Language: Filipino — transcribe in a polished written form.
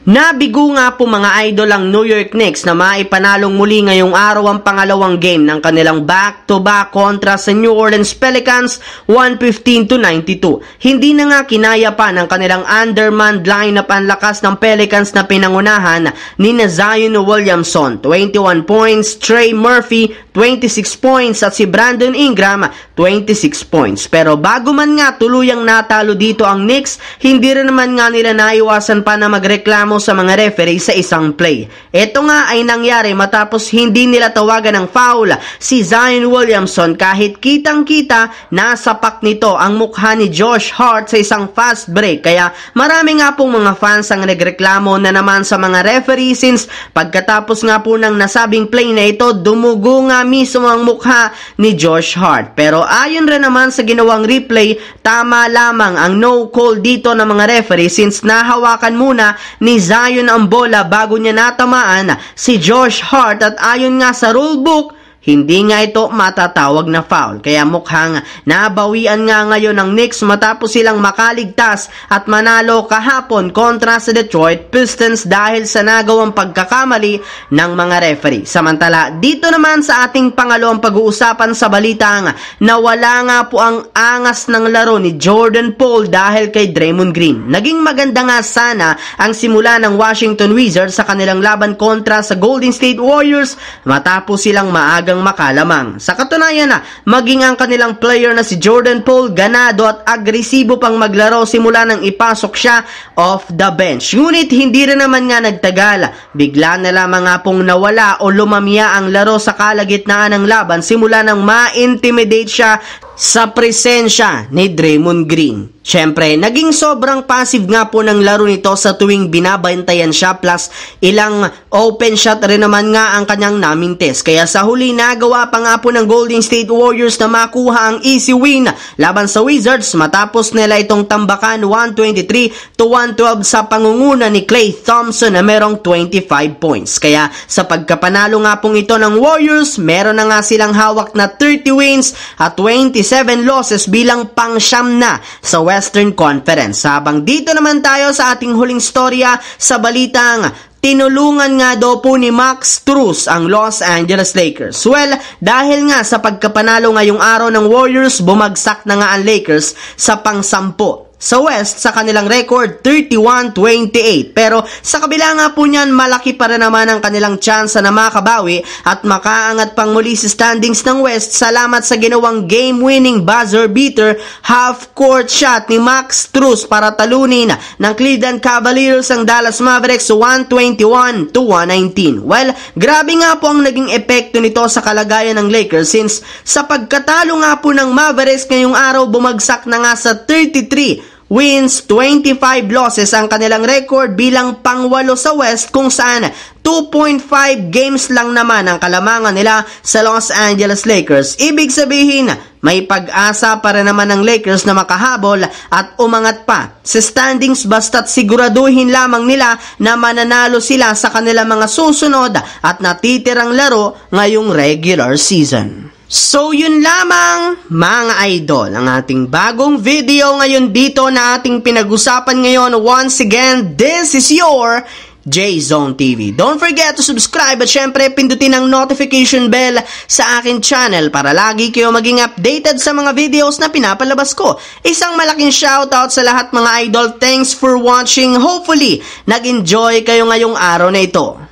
Nabigo nga po mga idol ang New York Knicks na maipanalong muli ngayong araw ang pangalawang game ng kanilang back-to-back kontra sa New Orleans Pelicans 115-92. Hindi na nga kinaya pa ng kanilang undermanned lineup ang lakas ng Pelicans na pinangunahan ni Zion Williamson, 21 points, Trey Murphy, 26 points at si Brandon Ingram, 26 points. Pero bago man nga tuluyang natalo dito ang Knicks, hindi rin naman nga nila naiwasan pa na magreklamo sa mga referee sa isang play. Ito nga ay nangyari matapos hindi nila tawagan ng foul si Zion Williamson kahit kitang-kita nasapak nito ang mukha ni Josh Hart sa isang fast break. Kaya marami nga pong mga fans ang nagreklamo na naman sa mga referee since pagkatapos nga po ng nasabing play na ito, dumugo nga mismo ang mukha ni Josh Hart. Pero ayon rin naman sa ginawang replay, tama lamang ang no call dito ng mga referee since nahawakan muna ni Zion ang bola bago niya natamaan si Josh Hart at ayon nga sa rulebook, hindi nga ito matatawag na foul. Kaya mukhang nabawian nga ngayon ng Knicks matapos silang makaligtas at manalo kahapon kontra sa Detroit Pistons dahil sa nagawang pagkakamali ng mga referee. Samantala, dito naman sa ating pangalawang pag-uusapan sa balitang nawala nga po ang angas ng laro ni Jordan Poole dahil kay Draymond Green. Naging maganda nga sana ang simula ng Washington Wizards sa kanilang laban kontra sa Golden State Warriors matapos silang maagang makalamang. Sa katunayan na, maging ang kanilang player na si Jordan Poole ganado at agresibo pang maglaro simula nang ipasok siya off the bench. Ngunit hindi rin naman nga nagtagal. Bigla na lamang nga pong nawala o lumamya ang laro sa kalagitnaan ng laban simula nang ma-intimidate siya sa presensya ni Draymond Green. Siyempre, naging sobrang passive nga po ng laro nito sa tuwing binabantayan siya plus ilang open shot rin naman nga ang kanyang namintes. Kaya sa huli nagawa pa nga po ng Golden State Warriors na makuha ang easy win laban sa Wizards matapos nila itong tambakan 123-112 sa pangunguna ni Klay Thompson na merong 25 points. Kaya sa pagkapanalo nga pong ito ng Warriors, meron na nga silang hawak na 30 wins at 27 losses bilang pang-siyam na sa Western Conference. Habang dito naman tayo sa ating huling storya sa balitang tinulungan nga daw po ni Max Strus ang Los Angeles Lakers. Well, dahil nga sa pagkapanalo ngayong araw ng Warriors, bumagsak na nga ang Lakers sa pang-10 sa West sa kanilang record 31-28. Pero sa kabila nga po niyan, malaki pa rin naman ang kanilang tsansa na makabawi at makaangat pang muli sa standings ng West salamat sa ginawang game-winning buzzer beater half-court shot ni Max Strus para talunin ng Cleveland Cavaliers ang Dallas Mavericks 121-119. Well, grabe nga po ang naging epekto nito sa kalagayan ng Lakers since sa pagkatalo nga po ng Mavericks ngayong araw, bumagsak na nga sa 33 wins, 25 losses ang kanilang record bilang pang-8 sa West kung saan 2.5 games lang naman ang kalamangan nila sa Los Angeles Lakers. Ibig sabihin, may pag-asa para naman ng Lakers na makahabol at umangat pa sa standings basta't siguraduhin lamang nila na mananalo sila sa kanilang mga susunod at natitirang laro ngayong regular season. So yun lamang mga idol ang ating bagong video ngayon dito na ating pinag-usapan ngayon. Once again, this is your J-Zone TV. Don't forget to subscribe at syempre pindutin ang notification bell sa akin channel para lagi kayo maging updated sa mga videos na pinapalabas ko. Isang malaking shoutout sa lahat mga idol. Thanks for watching. Hopefully, nag-enjoy kayo ngayong araw na ito.